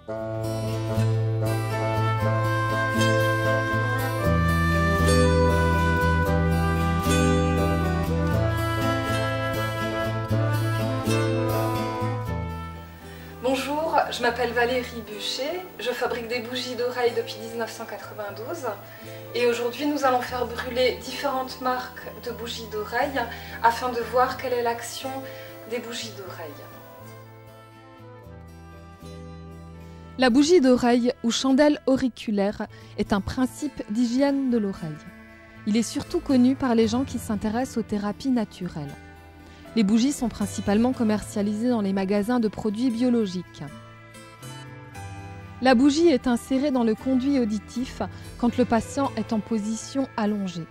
Bonjour, je m'appelle Valérie Buchet, je fabrique des bougies d'oreilles depuis 1992 et aujourd'hui nous allons faire brûler différentes marques de bougies d'oreilles afin de voir quelle est l'action des bougies d'oreilles. La bougie d'oreille ou chandelle auriculaire est un principe d'hygiène de l'oreille. Il est surtout connu par les gens qui s'intéressent aux thérapies naturelles. Les bougies sont principalement commercialisées dans les magasins de produits biologiques. La bougie est insérée dans le conduit auditif quand le patient est en position allongée.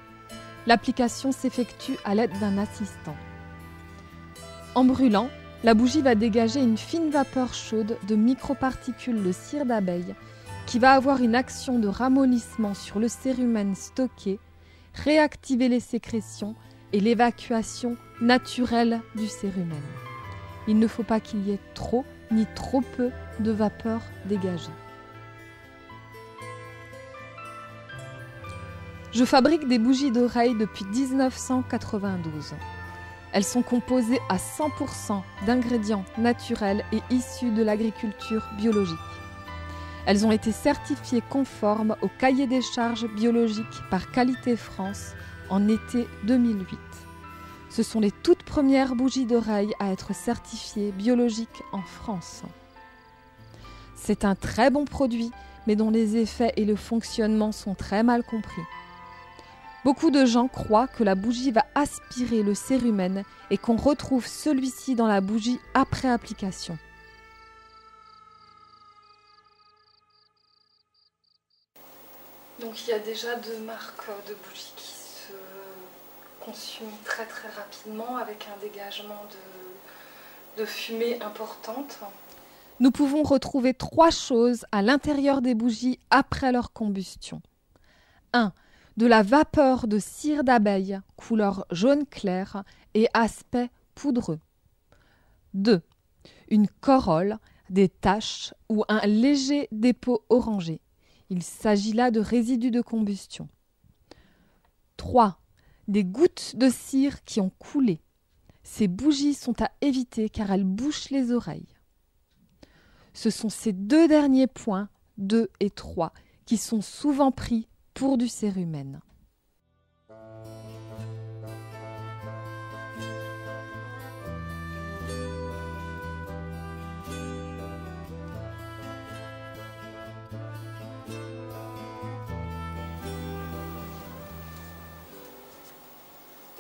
L'application s'effectue à l'aide d'un assistant. En brûlant, la bougie va dégager une fine vapeur chaude de microparticules de cire d'abeille qui va avoir une action de ramollissement sur le cérumen stocké, réactiver les sécrétions et l'évacuation naturelle du cérumen. Il ne faut pas qu'il y ait trop ni trop peu de vapeur dégagée. Je fabrique des bougies d'oreilles depuis 1992. Elles sont composées à 100% d'ingrédients naturels et issus de l'agriculture biologique. Elles ont été certifiées conformes au cahier des charges biologiques par Qualité France en été 2008. Ce sont les toutes premières bougies d'oreilles à être certifiées biologiques en France. C'est un très bon produit, mais dont les effets et le fonctionnement sont très mal compris. Beaucoup de gens croient que la bougie va aspirer le cérumen et qu'on retrouve celui-ci dans la bougie après application. Donc il y a déjà deux marques de bougies qui se consument très rapidement avec un dégagement de fumée importante. Nous pouvons retrouver 3 choses à l'intérieur des bougies après leur combustion. 1. De la vapeur de cire d'abeille, couleur jaune clair et aspect poudreux. 2. Une corolle, des taches ou un léger dépôt orangé. Il s'agit là de résidus de combustion. 3. Des gouttes de cire qui ont coulé. Ces bougies sont à éviter car elles bouchent les oreilles. Ce sont ces 2 derniers points, 2 et 3, qui sont souvent pris pour du cérumen.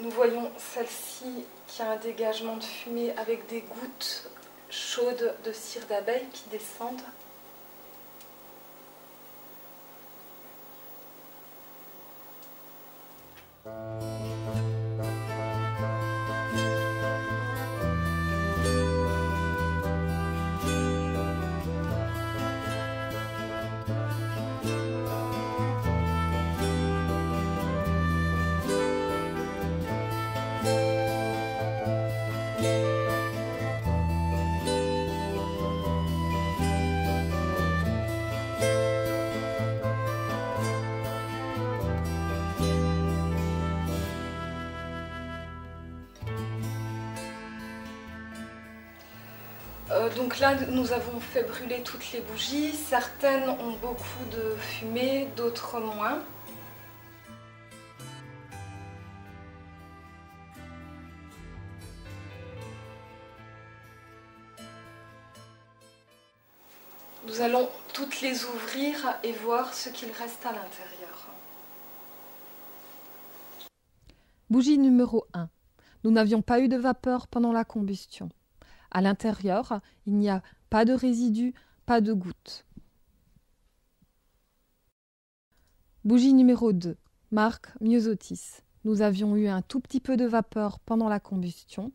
Nous voyons celle-ci qui a un dégagement de fumée avec des gouttes chaudes de cire d'abeille qui descendent. Donc là, nous avons fait brûler toutes les bougies. Certaines ont beaucoup de fumée, d'autres moins. Nous allons toutes les ouvrir et voir ce qu'il reste à l'intérieur. Bougie numéro 1. Nous n'avions pas eu de vapeur pendant la combustion. À l'intérieur, il n'y a pas de résidus, pas de gouttes. Bougie numéro 2, marque Myosotis. Nous avions eu un tout petit peu de vapeur pendant la combustion.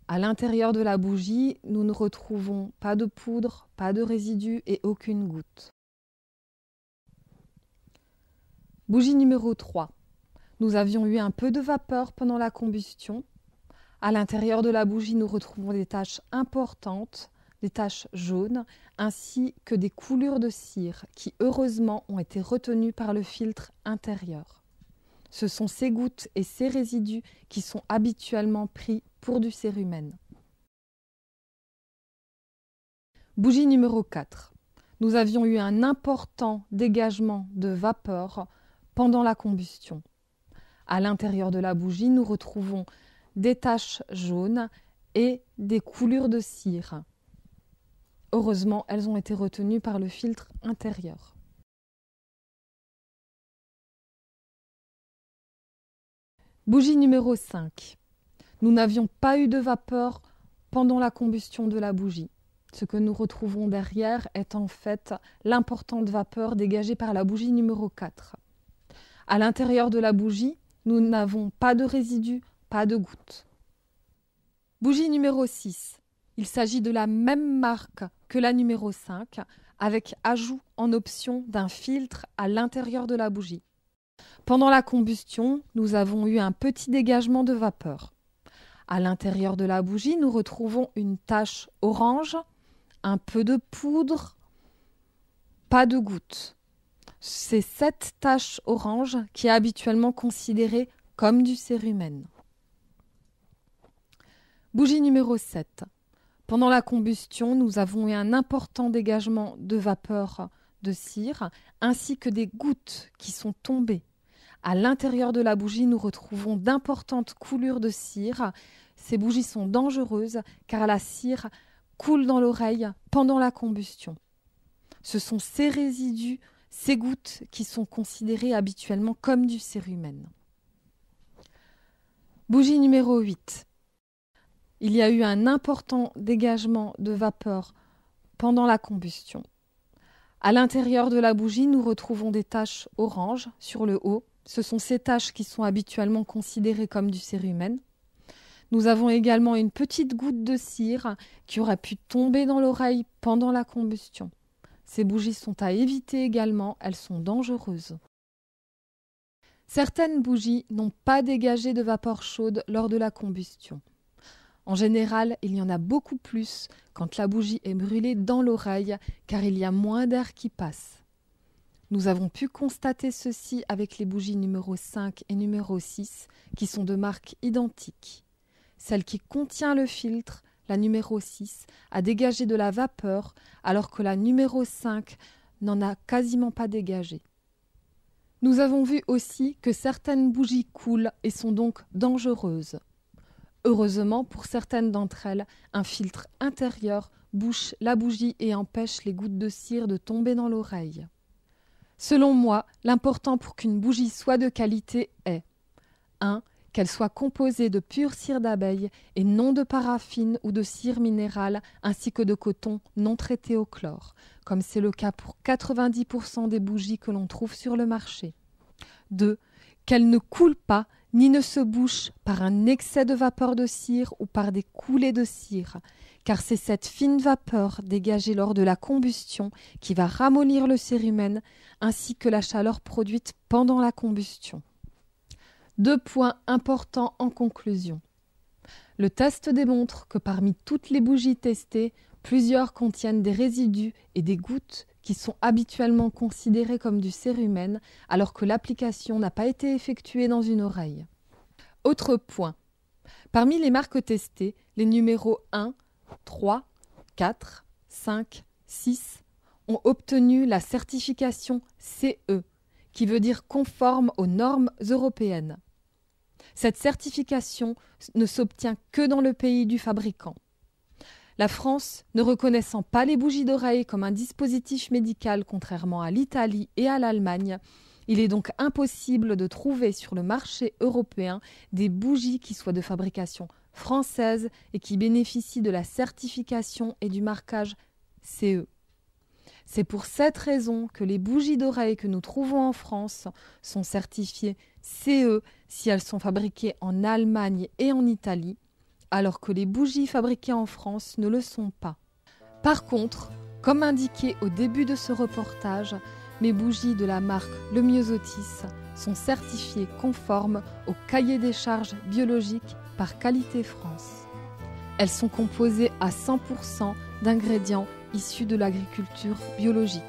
À l'intérieur de la bougie, nous ne retrouvons pas de poudre, pas de résidus et aucune goutte. Bougie numéro 3. Nous avions eu un peu de vapeur pendant la combustion. À l'intérieur de la bougie, nous retrouvons des taches importantes, des taches jaunes ainsi que des coulures de cire qui heureusement ont été retenues par le filtre intérieur. Ce sont ces gouttes et ces résidus qui sont habituellement pris pour du cérumen. Bougie numéro 4. Nous avions eu un important dégagement de vapeur pendant la combustion. À l'intérieur de la bougie, nous retrouvons des taches jaunes et des coulures de cire. Heureusement, elles ont été retenues par le filtre intérieur. Bougie numéro 5. Nous n'avions pas eu de vapeur pendant la combustion de la bougie. Ce que nous retrouvons derrière est en fait l'importante vapeur dégagée par la bougie numéro 4. À l'intérieur de la bougie, nous n'avons pas de résidus, pas de gouttes. Bougie numéro 6. Il s'agit de la même marque que la numéro 5, avec ajout en option d'un filtre à l'intérieur de la bougie. Pendant la combustion, nous avons eu un petit dégagement de vapeur. À l'intérieur de la bougie, nous retrouvons une tache orange, un peu de poudre, pas de gouttes. C'est cette tache orange qui est habituellement considérée comme du cérumen. Bougie numéro 7. Pendant la combustion, nous avons eu un important dégagement de vapeur de cire ainsi que des gouttes qui sont tombées. À l'intérieur de la bougie, nous retrouvons d'importantes coulures de cire. Ces bougies sont dangereuses car la cire coule dans l'oreille pendant la combustion. Ce sont ces résidus, ces gouttes qui sont considérées habituellement comme du cérumen. Bougie numéro 8. Il y a eu un important dégagement de vapeur pendant la combustion. À l'intérieur de la bougie, nous retrouvons des taches oranges sur le haut. Ce sont ces taches qui sont habituellement considérées comme du cérumen. Nous avons également une petite goutte de cire qui aurait pu tomber dans l'oreille pendant la combustion. Ces bougies sont à éviter également, elles sont dangereuses. Certaines bougies n'ont pas dégagé de vapeur chaude lors de la combustion. En général, il y en a beaucoup plus quand la bougie est brûlée dans l'oreille car il y a moins d'air qui passe. Nous avons pu constater ceci avec les bougies numéro 5 et numéro 6 qui sont de marques identiques. Celle qui contient le filtre, la numéro 6, a dégagé de la vapeur alors que la numéro 5 n'en a quasiment pas dégagé. Nous avons vu aussi que certaines bougies coulent et sont donc dangereuses. Heureusement, pour certaines d'entre elles, un filtre intérieur bouche la bougie et empêche les gouttes de cire de tomber dans l'oreille. Selon moi, l'important pour qu'une bougie soit de qualité est 1. Qu'elle soit composée de pure cire d'abeille et non de paraffine ou de cire minérale, ainsi que de coton non traité au chlore, comme c'est le cas pour 90% des bougies que l'on trouve sur le marché. 2. Qu'elle ne coule pas ni ne se bouche par un excès de vapeur de cire ou par des coulées de cire, car c'est cette fine vapeur dégagée lors de la combustion qui va ramollir le cérumen ainsi que la chaleur produite pendant la combustion. 2 points importants en conclusion. Le test démontre que parmi toutes les bougies testées, plusieurs contiennent des résidus et des gouttes qui sont habituellement considérés comme du cérumen alors que l'application n'a pas été effectuée dans une oreille. Autre point. Parmi les marques testées, les numéros 1, 3, 4, 5, 6 ont obtenu la certification CE, qui veut dire conforme aux normes européennes. Cette certification ne s'obtient que dans le pays du fabricant. La France, ne reconnaissant pas les bougies d'oreille comme un dispositif médical contrairement à l'Italie et à l'Allemagne, il est donc impossible de trouver sur le marché européen des bougies qui soient de fabrication française et qui bénéficient de la certification et du marquage CE. C'est pour cette raison que les bougies d'oreille que nous trouvons en France sont certifiées CE si elles sont fabriquées en Allemagne et en Italie, alors que les bougies fabriquées en France ne le sont pas. Par contre, comme indiqué au début de ce reportage, mes bougies de la marque Le Myosotis sont certifiées conformes au cahier des charges biologiques par Qualité France. Elles sont composées à 100% d'ingrédients issus de l'agriculture biologique.